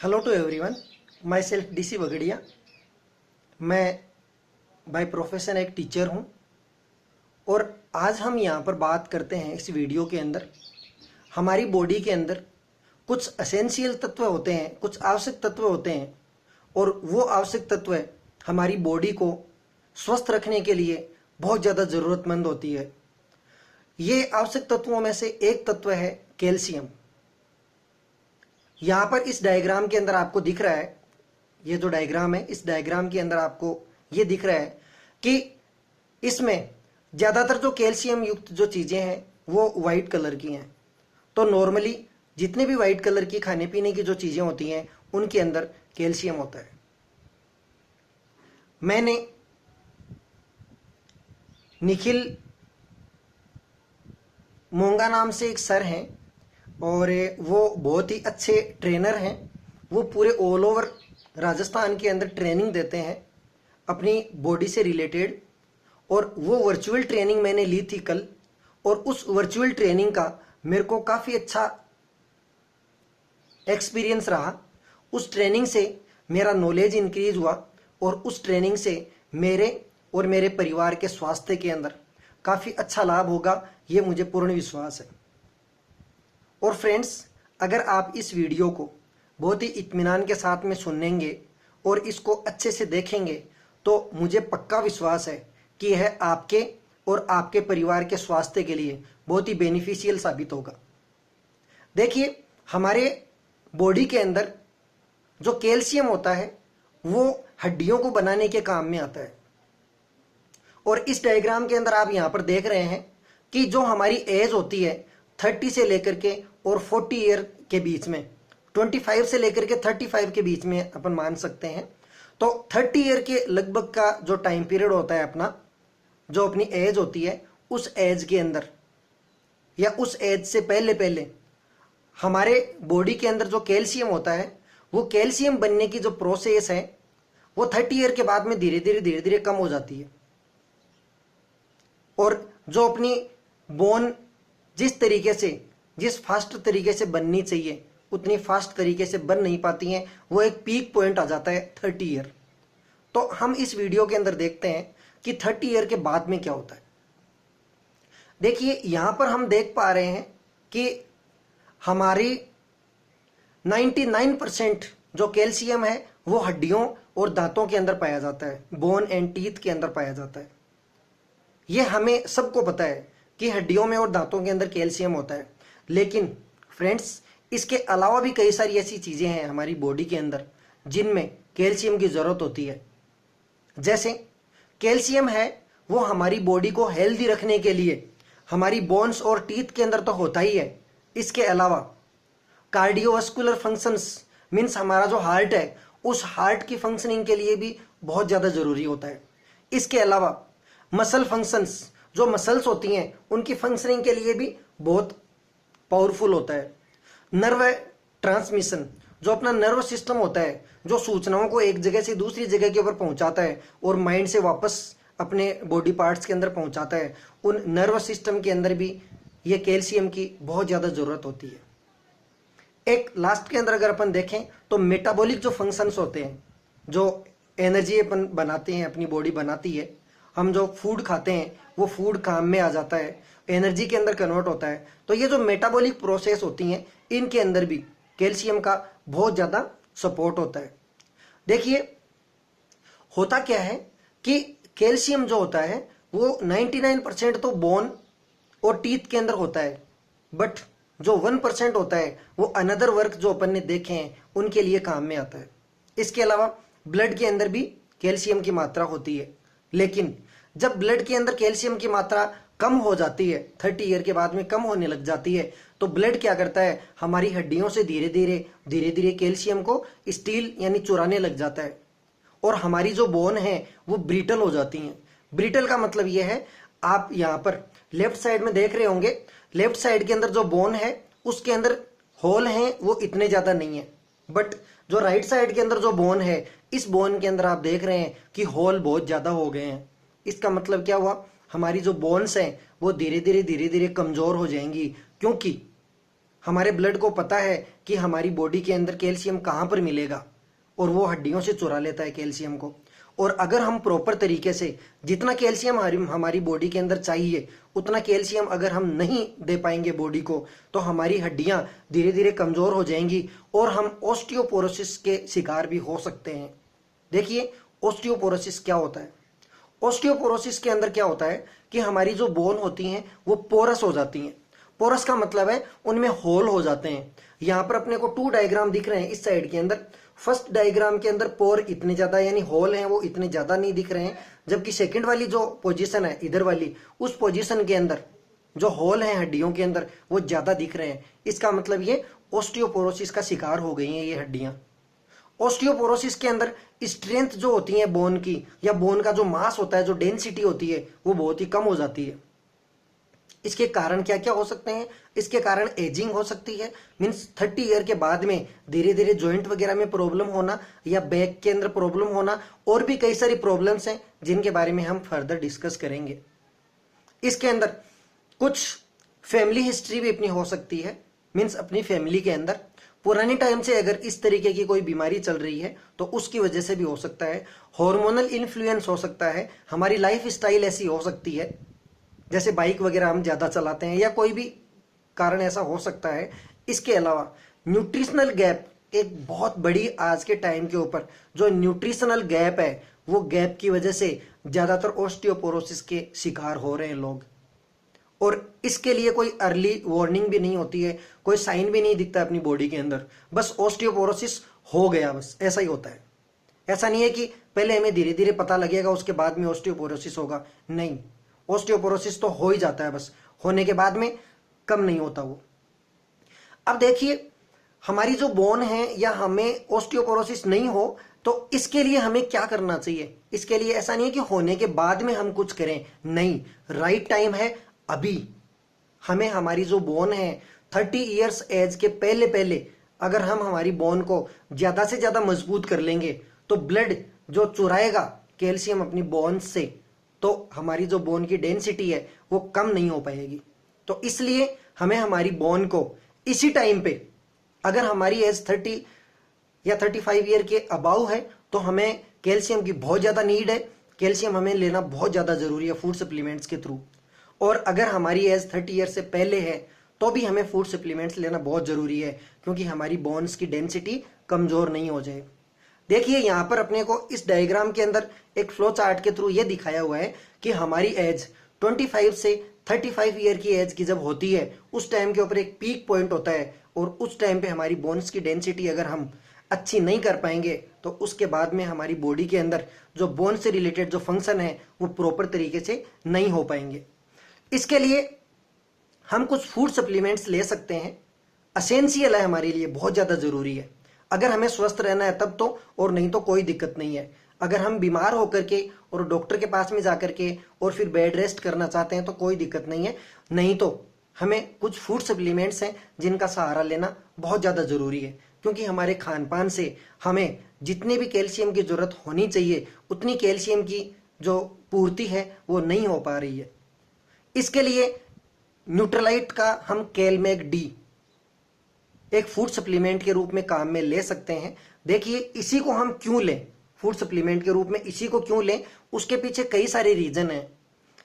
Hello to everyone, myself DC Bagadia. मैं by profession एक teacher हूँ और आज हम यहाँ पर बात करते हैं इस वीडियो के अंदर हमारी बॉडी के अंदर कुछ एसेंशियल तत्व होते हैं, कुछ आवश्यक तत्व होते हैं और वो आवश्यक तत्व हमारी बॉडी को स्वस्थ रखने के लिए बहुत ज़्यादा ज़रूरतमंद होती है। ये आवश्यक तत्वों में से एक तत्व है कैल्शियम। यहाँ पर इस डायग्राम के अंदर आपको दिख रहा है, ये जो डायग्राम है इस डायग्राम के अंदर आपको ये दिख रहा है कि इसमें ज़्यादातर जो कैल्शियम युक्त जो चीज़ें हैं वो वाइट कलर की हैं। तो नॉर्मली जितने भी वाइट कलर की खाने पीने की जो चीज़ें होती हैं उनके अंदर कैल्शियम होता है। मैंने निखिल मोंगा नाम से एक सर हैं और वो बहुत ही अच्छे ट्रेनर हैं। वो पूरे ऑल ओवर राजस्थान के अंदर ट्रेनिंग देते हैं अपनी बॉडी से रिलेटेड, और वो वर्चुअल ट्रेनिंग मैंने ली थी कल, और उस वर्चुअल ट्रेनिंग का मेरे को काफ़ी अच्छा एक्सपीरियंस रहा। उस ट्रेनिंग से मेरा नॉलेज इंक्रीज हुआ और उस ट्रेनिंग से मेरे और मेरे परिवार के स्वास्थ्य के अंदर काफ़ी अच्छा लाभ होगा, ये मुझे पूर्ण विश्वास है। और फ्रेंड्स, अगर आप इस वीडियो को बहुत ही इत्मीनान के साथ में सुनेंगे और इसको अच्छे से देखेंगे तो मुझे पक्का विश्वास है कि यह आपके और आपके परिवार के स्वास्थ्य के लिए बहुत ही बेनिफिशियल साबित होगा। देखिए, हमारे बॉडी के अंदर जो कैल्शियम होता है वो हड्डियों को बनाने के काम में आता है। और इस डायग्राम के अंदर आप यहाँ पर देख रहे हैं कि जो हमारी एज होती है 30 से लेकर के और 40 ईयर के बीच में, 25 से लेकर के 35 के बीच में अपन मान सकते हैं। तो 30 ईयर के लगभग का जो टाइम पीरियड होता है अपना, जो अपनी एज होती है, उस एज के अंदर या उस एज से पहले पहले हमारे बॉडी के अंदर जो कैल्शियम होता है वो कैल्शियम बनने की जो प्रोसेस है वो 30 ईयर के बाद में धीरे धीरे कम हो जाती है। और जो अपनी बोन जिस फास्ट तरीके से बननी चाहिए उतनी फास्ट तरीके से बन नहीं पाती हैं, वो एक पीक पॉइंट आ जाता है 30 ईयर। तो हम इस वीडियो के अंदर देखते हैं कि 30 ईयर के बाद में क्या होता है। देखिए, यहां पर हम देख पा रहे हैं कि हमारी 99% जो कैल्शियम है वो हड्डियों और दांतों के अंदर पाया जाता है, बोन एंड टीथ के अंदर पाया जाता है। ये हमें सबको पता है कि हड्डियों में और दांतों के अंदर कैल्शियम होता है। लेकिन फ्रेंड्स, इसके अलावा भी कई सारी ऐसी चीज़ें हैं हमारी बॉडी के अंदर जिनमें कैल्शियम की ज़रूरत होती है। जैसे कैल्शियम है वो हमारी बॉडी को हेल्दी रखने के लिए हमारी बोन्स और टीथ के अंदर तो होता ही है। इसके अलावा कार्डियोवास्कुलर फंक्शंस मीन्स हमारा जो हार्ट है उस हार्ट की फंक्शनिंग के लिए भी बहुत ज़्यादा ज़रूरी होता है। इसके अलावा मसल फंक्शंस, जो मसल्स होती हैं उनकी फंक्शनिंग के लिए भी बहुत पावरफुल होता है। नर्व ट्रांसमिशन, जो अपना नर्व सिस्टम होता है जो सूचनाओं को एक जगह से दूसरी जगह के ऊपर पहुंचाता है और माइंड से वापस अपने बॉडी पार्ट्स के अंदर पहुंचाता है, उन नर्व सिस्टम के अंदर भी ये कैल्शियम की बहुत ज़्यादा ज़रूरत होती है। एक लास्ट के अंदर अगर अपन देखें तो मेटाबॉलिक जो फंक्शंस होते हैं, जो एनर्जी अपन बनाते हैं, अपनी बॉडी बनाती है, हम जो फूड खाते हैं वो फूड काम में आ जाता है, एनर्जी के अंदर कन्वर्ट होता है। तो ये जो मेटाबॉलिक प्रोसेस होती हैं इनके अंदर भी कैल्शियम का बहुत ज़्यादा सपोर्ट होता है। देखिए, होता क्या है कि कैल्शियम जो होता है वो 99% तो बोन और टीथ के अंदर होता है, बट जो 1% होता है वो अनदर वर्क जो अपन ने देखे हैं उनके लिए काम में आता है। इसके अलावा ब्लड के अंदर भी कैल्शियम की मात्रा होती है। लेकिन जब ब्लड के अंदर कैल्शियम की मात्रा कम हो जाती है, 30 ईयर के बाद में कम होने लग जाती है, तो ब्लड क्या करता है, हमारी हड्डियों से धीरे धीरे कैल्शियम को स्टील यानी चुराने लग जाता है और हमारी जो बोन है वो ब्रिटल हो जाती हैं। ब्रिटल का मतलब ये है, आप यहाँ पर लेफ्ट साइड में देख रहे होंगे, लेफ्ट साइड के अंदर जो बोन है उसके अंदर होल हैं वो इतने ज़्यादा नहीं है, बट जो राइट साइड के अंदर जो बोन है इस बोन के अंदर आप देख रहे हैं कि होल बहुत ज़्यादा हो गए हैं। इसका मतलब क्या हुआ, हमारी जो बोन्स हैं वो धीरे धीरे कमज़ोर हो जाएंगी, क्योंकि हमारे ब्लड को पता है कि हमारी बॉडी के अंदर कैल्शियम कहाँ पर मिलेगा, और वो हड्डियों से चुरा लेता है कैल्शियम को। और अगर हम प्रॉपर तरीके से जितना कैल्शियम हमारी बॉडी के अंदर चाहिए उतना कैल्शियम अगर हम नहीं दे पाएंगे बॉडी को, तो हमारी हड्डियां धीरे धीरे कमजोर हो जाएंगी और हम ऑस्टियोपोरोसिस के शिकार भी हो सकते हैं। देखिए ऑस्टियोपोरोसिस क्या होता है। ऑस्टियोपोरोसिस के अंदर क्या होता है कि हमारी जो बोन होती हैं वो पोरस हो जाती हैं। पोरस का मतलब है उनमें होल हो जाते हैं। यहां पर अपने को 2 डायग्राम दिख रहे हैं इस साइड के अंदर। फर्स्ट डायग्राम के अंदर पोर इतने ज्यादा यानी होल हैं वो इतने ज्यादा नहीं दिख रहे हैं, जबकि सेकंड वाली जो पोजीशन है इधर वाली, उस पोजीशन के अंदर जो होल हैं हड्डियों के अंदर वो ज्यादा दिख रहे हैं। इसका मतलब ये ऑस्टियोपोरोसिस का शिकार हो गई हैं ये हड्डियां। ऑस्टियोपोरोसिस के अंदर स्ट्रेंथ जो होती है बोन की, या बोन का जो मास होता है, जो डेंसिटी होती है, वो बहुत ही कम हो जाती है। इसके कारण क्या क्या हो सकते हैं? इसके कारण एजिंग हो सकती है, मीन्स 30 ईयर के बाद में धीरे धीरे जॉइंट वगैरह में प्रॉब्लम होना, या बैक के अंदर प्रॉब्लम होना, और भी कई सारी प्रॉब्लम्स हैं जिनके बारे में हम फर्दर डिस्कस करेंगे। इसके अंदर कुछ फैमिली हिस्ट्री भी अपनी हो सकती है, मीन्स अपनी फैमिली के अंदर पुराने टाइम से अगर इस तरीके की कोई बीमारी चल रही है तो उसकी वजह से भी हो सकता है। हार्मोनल इन्फ्लुएंस हो सकता है, हमारी लाइफ स्टाइल ऐसी हो सकती है, जैसे बाइक वगैरह हम ज्यादा चलाते हैं, या कोई भी कारण ऐसा हो सकता है। इसके अलावा न्यूट्रिशनल गैप एक बहुत बड़ी आज के टाइम के ऊपर जो न्यूट्रिशनल गैप है, वो गैप की वजह से ज्यादातर ऑस्टियोपोरोसिस के शिकार हो रहे हैं लोग। और इसके लिए कोई अर्ली वार्निंग भी नहीं होती है, कोई साइन भी नहीं दिखता अपनी बॉडी के अंदर, बस ऑस्टियोपोरोसिस हो गया, बस ऐसा ही होता है। ऐसा नहीं है कि पहले हमें धीरे धीरे पता लगेगा उसके बाद में ऑस्टियोपोरोसिस होगा, नहीं, ऑस्टियोपोरोसिस तो हो ही जाता है, बस होने के बाद में कम नहीं होता वो। अब देखिए हमारी जो बोन है, या हमें ऑस्टियोपोरोसिस नहीं हो तो इसके लिए हमें क्या करना चाहिए। इसके लिए ऐसा नहीं है कि होने के बाद में हम कुछ करें, नहीं, राइट टाइम है अभी। हमें हमारी जो बोन है 30 ईयर्स एज के पहले पहले अगर हम हमारी बोन को ज्यादा से ज्यादा मजबूत कर लेंगे तो ब्लड जो चुराएगा कैल्शियम अपनी बोन से, तो हमारी जो बोन की डेंसिटी है वो कम नहीं हो पाएगी। तो इसलिए हमें हमारी बोन को इसी टाइम पे, अगर हमारी एज 30 या 35 ईयर के अबाउ है, तो हमें कैल्शियम की बहुत ज्यादा नीड है। कैल्शियम हमें लेना बहुत ज्यादा जरूरी है फूड सप्लीमेंट्स के थ्रू। और अगर हमारी एज 30 ईयर से पहले है तो भी हमें फूड सप्लीमेंट्स लेना बहुत जरूरी है, क्योंकि हमारी बोन्स की डेंसिटी कमजोर नहीं हो जाए। देखिए यहां पर अपने को इस डायग्राम के अंदर एक फ्लो चार्ट के थ्रू यह दिखाया हुआ है कि हमारी एज 25 से 35 ईयर की एज की जब होती है, उस टाइम के ऊपर एक पीक पॉइंट होता है, और उस टाइम पे हमारी बोन्स की डेंसिटी अगर हम अच्छी नहीं कर पाएंगे तो उसके बाद में हमारी बॉडी के अंदर जो बोन से रिलेटेड जो फंक्शन है वो प्रॉपर तरीके से नहीं हो पाएंगे। इसके लिए हम कुछ फूड सप्लीमेंट्स ले सकते हैं, असेंशियल है हमारे लिए, बहुत ज्यादा जरूरी है। अगर हमें स्वस्थ रहना है तब तो, और नहीं तो कोई दिक्कत नहीं है। अगर हम बीमार होकर के और डॉक्टर के पास में जाकर के और फिर बेड रेस्ट करना चाहते हैं तो कोई दिक्कत नहीं है, नहीं तो हमें कुछ फूड सप्लीमेंट्स हैं जिनका सहारा लेना बहुत ज्यादा जरूरी है, क्योंकि हमारे खान पान से हमें जितनी भी कैल्शियम की जरूरत होनी चाहिए उतनी कैल्शियम की जो पूर्ति है वो नहीं हो पा रही है। इसके लिए न्यूट्रलाइट का हम कैलमेग डी एक फूड सप्लीमेंट के रूप में काम में ले सकते हैं। देखिए इसी को हम क्यों लें फूड सप्लीमेंट के रूप में, इसी को क्यों लें, उसके पीछे कई सारे रीजन हैं।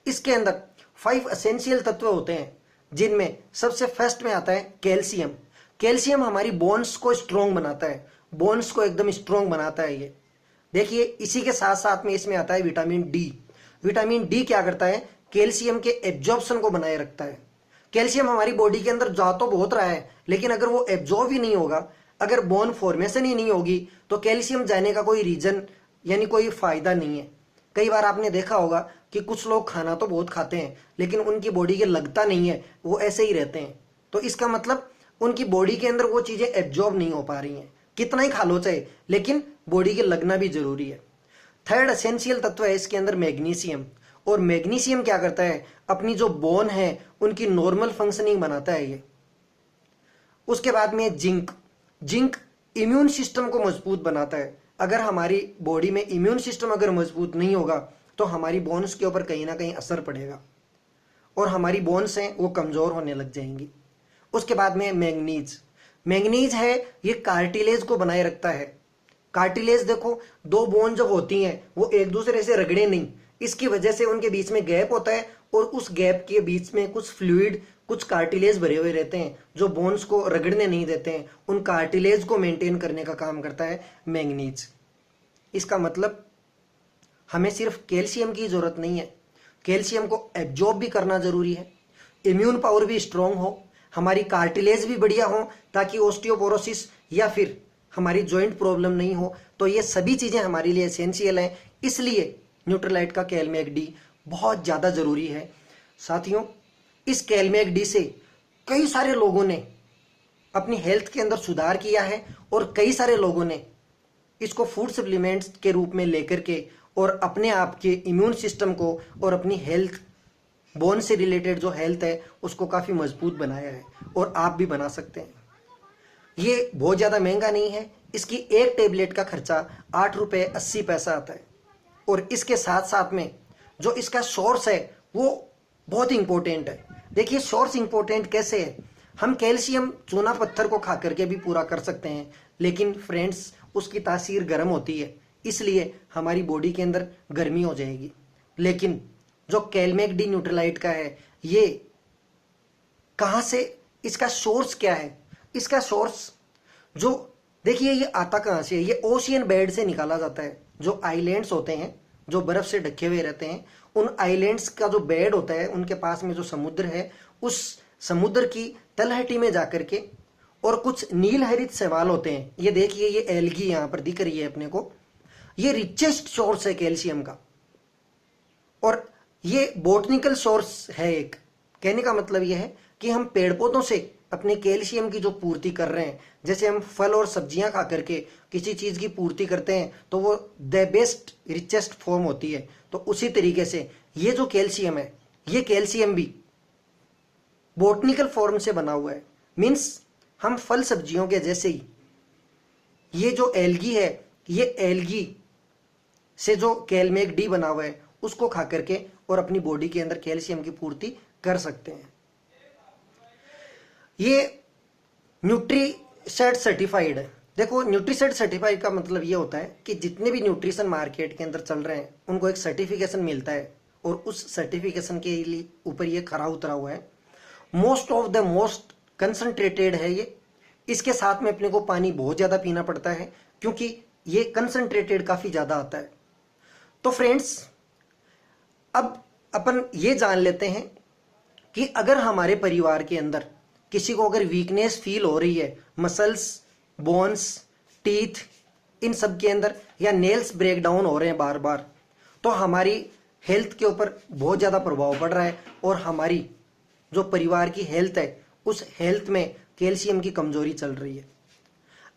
इसके अंदर 5 एसेंशियल तत्व होते हैं, जिनमें सबसे फर्स्ट में आता है कैल्शियम। कैल्शियम हमारी बोन्स को स्ट्रोंग बनाता है, बोन्स को एकदम स्ट्रोंग बनाता है ये। देखिए इसी के साथ साथ में इसमें आता है विटामिन डी। विटामिन डी क्या करता है, कैल्शियम के एब्जॉर्प्शन को बनाए रखता है। कैल्शियम हमारी बॉडी के अंदर जा तो बहुत रहा है, लेकिन अगर वो एब्जॉर्ब ही नहीं होगा, अगर बोन फॉर्मेशन ही नहीं होगी, तो कैल्शियम जाने का कोई रीजन यानी कोई फायदा नहीं है। कई बार आपने देखा होगा कि कुछ लोग खाना तो बहुत खाते हैं लेकिन उनकी बॉडी के लगता नहीं है, वो ऐसे ही रहते हैं। तो इसका मतलब उनकी बॉडी के अंदर वो चीजें एब्जॉर्ब नहीं हो पा रही हैं। कितना ही खा लो चाहे, लेकिन बॉडी के लगना भी जरूरी है। थर्ड एसेंशियल तत्व है इसके अंदर मैग्नीशियम। और मैग्नीशियम क्या करता है, अपनी जो बोन है उनकी नॉर्मल फंक्शनिंग बनाता है ये। उसके बाद में जिंक। जिंक इम्यून सिस्टम को मजबूत बनाता है। अगर हमारी बॉडी में इम्यून सिस्टम अगर मजबूत नहीं होगा तो हमारी बोन्स के ऊपर कहीं ना कहीं असर पड़ेगा और हमारी बोन्स हैं वो कमजोर होने लग जाएंगी। उसके बाद में मैंगनीज। मैंगनीज है ये कार्टिलेज को बनाए रखता है। कार्टिलेज देखो, दो बोन जब होती हैं वो एक दूसरे से रगड़े नहीं, इसकी वजह से उनके बीच में गैप होता है और उस गैप के बीच में कुछ फ्लूइड, कुछ कार्टिलेज भरे हुए रहते हैं जो बोन्स को रगड़ने नहीं देते हैं। उन कार्टिलेज को मेंटेन करने का काम करता है मैंगनीज। इसका मतलब हमें सिर्फ कैल्शियम की जरूरत नहीं है, कैल्शियम को एब्जॉर्ब भी करना जरूरी है। इम्यून पावर भी स्ट्रांग हो, हमारी कार्टिलेज भी बढ़िया हो ताकि ऑस्टियोपोरोसिस या फिर हमारी जॉइंट प्रॉब्लम नहीं हो। तो ये सभी चीजें हमारे लिए एसेंशियल हैं, इसलिए न्यूट्रलाइट का कैलमेक डी बहुत ज्यादा जरूरी है। साथियों, इस कैलमेक डी से कई सारे लोगों ने अपनी हेल्थ के अंदर सुधार किया है और कई सारे लोगों ने इसको फूड सप्लीमेंट्स के रूप में लेकर के और अपने आप के इम्यून सिस्टम को और अपनी हेल्थ, बोन से रिलेटेड जो हेल्थ है उसको काफ़ी मजबूत बनाया है और आप भी बना सकते हैं। ये बहुत ज़्यादा महंगा नहीं है, इसकी एक टेबलेट का खर्चा 8 रुपये 80 पैसा आता है। और इसके साथ साथ में जो इसका सोर्स है वो बहुत इंपॉर्टेंट है। देखिए सोर्स इंपॉर्टेंट कैसे है, हम कैल्शियम चूना पत्थर को खा करके भी पूरा कर सकते हैं, लेकिन फ्रेंड्स उसकी तासीर गर्म होती है, इसलिए हमारी बॉडी के अंदर गर्मी हो जाएगी। लेकिन जो कैलमेक डी न्यूट्रलाइट का है, ये कहाँ से, इसका सोर्स क्या है? इसका सोर्स जो देखिए ये आता कहाँ से है, ये ओशियन बेड से निकाला जाता है। जो आइलैंड्स होते हैं जो बर्फ से ढके हुए रहते हैं, उन आइलैंड्स का जो बेड होता है उनके पास में जो समुद्र है, उस समुद्र की तलहटी में जाकर के और कुछ नील हरित शैवाल होते हैं। ये देखिए ये एल्गी यहाँ पर दिख रही है अपने को, ये रिचेस्ट सोर्स है कैल्शियम का और ये बोटनिकल सोर्स है एक। कहने का मतलब ये है कि हम पेड़ पौधों से अपने कैल्शियम की जो पूर्ति कर रहे हैं, जैसे हम फल और सब्जियां खा करके किसी चीज की पूर्ति करते हैं तो वो द बेस्ट रिचेस्ट फॉर्म होती है, तो उसी तरीके से ये जो कैल्शियम है, ये कैल्शियम भी बोटनिकल फॉर्म से बना हुआ है। मीन्स हम फल सब्जियों के जैसे ही ये जो एल्गी है, ये एल्गी से जो कैलमेक डी बना हुआ है उसको खा करके और अपनी बॉडी के अंदर कैल्शियम की पूर्ति कर सकते हैं। ये न्यूट्रीसेट सर्टिफाइड है। देखो न्यूट्रीसेट सर्टिफाइड का मतलब ये होता है कि जितने भी न्यूट्रिशन मार्केट के अंदर चल रहे हैं उनको एक सर्टिफिकेशन मिलता है और उस सर्टिफिकेशन के लिए ऊपर ये खरा उतरा हुआ है। Most of the most concentrated है ये। इसके साथ में अपने को पानी बहुत ज़्यादा पीना पड़ता है क्योंकि ये कंसंट्रेटेड काफ़ी ज़्यादा आता है। तो फ्रेंड्स, अब अपन ये जान लेते हैं कि अगर हमारे परिवार के अंदर किसी को अगर वीकनेस फील हो रही है, मसल्स, बोन्स, टीथ, इन सब के अंदर, या नेल्स ब्रेक डाउन हो रहे हैं बार बार, तो हमारी हेल्थ के ऊपर बहुत ज़्यादा प्रभाव पड़ रहा है और हमारी जो परिवार की हेल्थ है उस हेल्थ में कैल्शियम की कमजोरी चल रही है।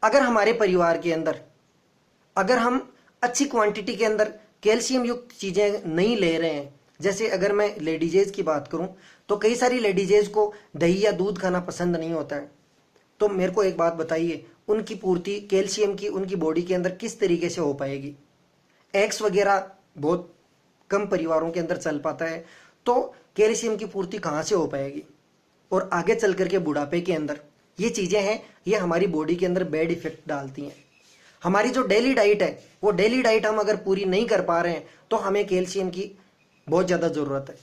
अगर हमारे परिवार के अंदर अगर हम अच्छी क्वांटिटी के अंदर कैल्शियम युक्त चीज़ें नहीं ले रहे हैं, जैसे अगर मैं लेडीजेज की बात करूं तो कई सारी लेडीजेज को दही या दूध खाना पसंद नहीं होता है, तो मेरे को एक बात बताइए, उनकी पूर्ति कैल्शियम की उनकी बॉडी के अंदर किस तरीके से हो पाएगी? एग्स वगैरह बहुत कम परिवारों के अंदर चल पाता है, तो कैल्शियम की पूर्ति कहाँ से हो पाएगी? और आगे चल करके बुढ़ापे के अंदर ये चीज़ें हैं, ये हमारी बॉडी के अंदर बैड इफेक्ट डालती हैं। हमारी जो डेली डाइट है वो डेली डाइट हम अगर पूरी नहीं कर पा रहे हैं तो हमें कैल्शियम की बहुत ज़्यादा ज़रूरत है।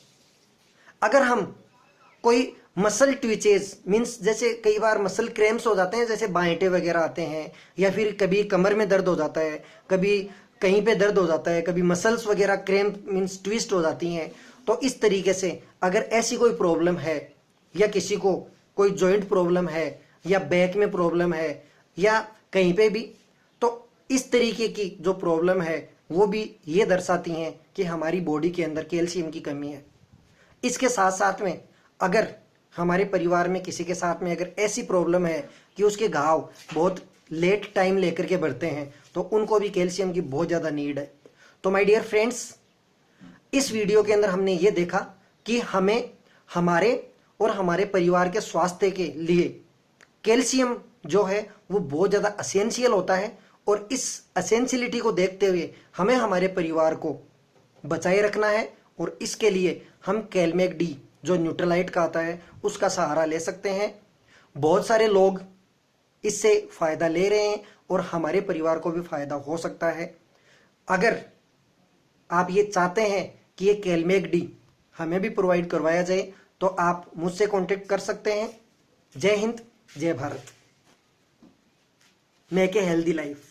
अगर हम कोई मसल ट्विचेज, मीन्स जैसे कई बार मसल क्रैम्प्स हो जाते हैं, जैसे बांयटे वगैरह आते हैं, या फिर कभी कमर में दर्द हो जाता है, कभी कहीं पे दर्द हो जाता है, कभी मसल्स वगैरह क्रैम्प मीन्स ट्विस्ट हो जाती हैं, तो इस तरीके से अगर ऐसी कोई प्रॉब्लम है या किसी को कोई जॉइंट प्रॉब्लम है या बैक में प्रॉब्लम है या कहीं पे भी, तो इस तरीके की जो प्रॉब्लम है वो भी ये दर्शाती हैं कि हमारी बॉडी के अंदर कैल्शियम की कमी है। इसके साथ साथ में अगर हमारे परिवार में किसी के साथ में अगर ऐसी प्रॉब्लम है कि उसके घाव बहुत लेट टाइम लेकर के बढ़ते हैं तो उनको भी कैल्शियम की बहुत ज़्यादा नीड है। तो माय डियर फ्रेंड्स, इस वीडियो के अंदर हमने ये देखा कि हमें हमारे और हमारे परिवार के स्वास्थ्य के लिए कैल्शियम जो है वो बहुत ज़्यादा असेंशियल होता है और इस असेंशियलिटी को देखते हुए हमें हमारे परिवार को बचाए रखना है और इसके लिए हम कैलमेक डी जो न्यूट्रलाइट का आता है उसका सहारा ले सकते हैं। बहुत सारे लोग इससे फायदा ले रहे हैं और हमारे परिवार को भी फायदा हो सकता है। अगर आप ये चाहते हैं कि ये कैलमेक डी हमें भी प्रोवाइड करवाया जाए तो आप मुझसे कांटेक्ट कर सकते हैं। जय हिंद, जय Bharat. Make a healthy life.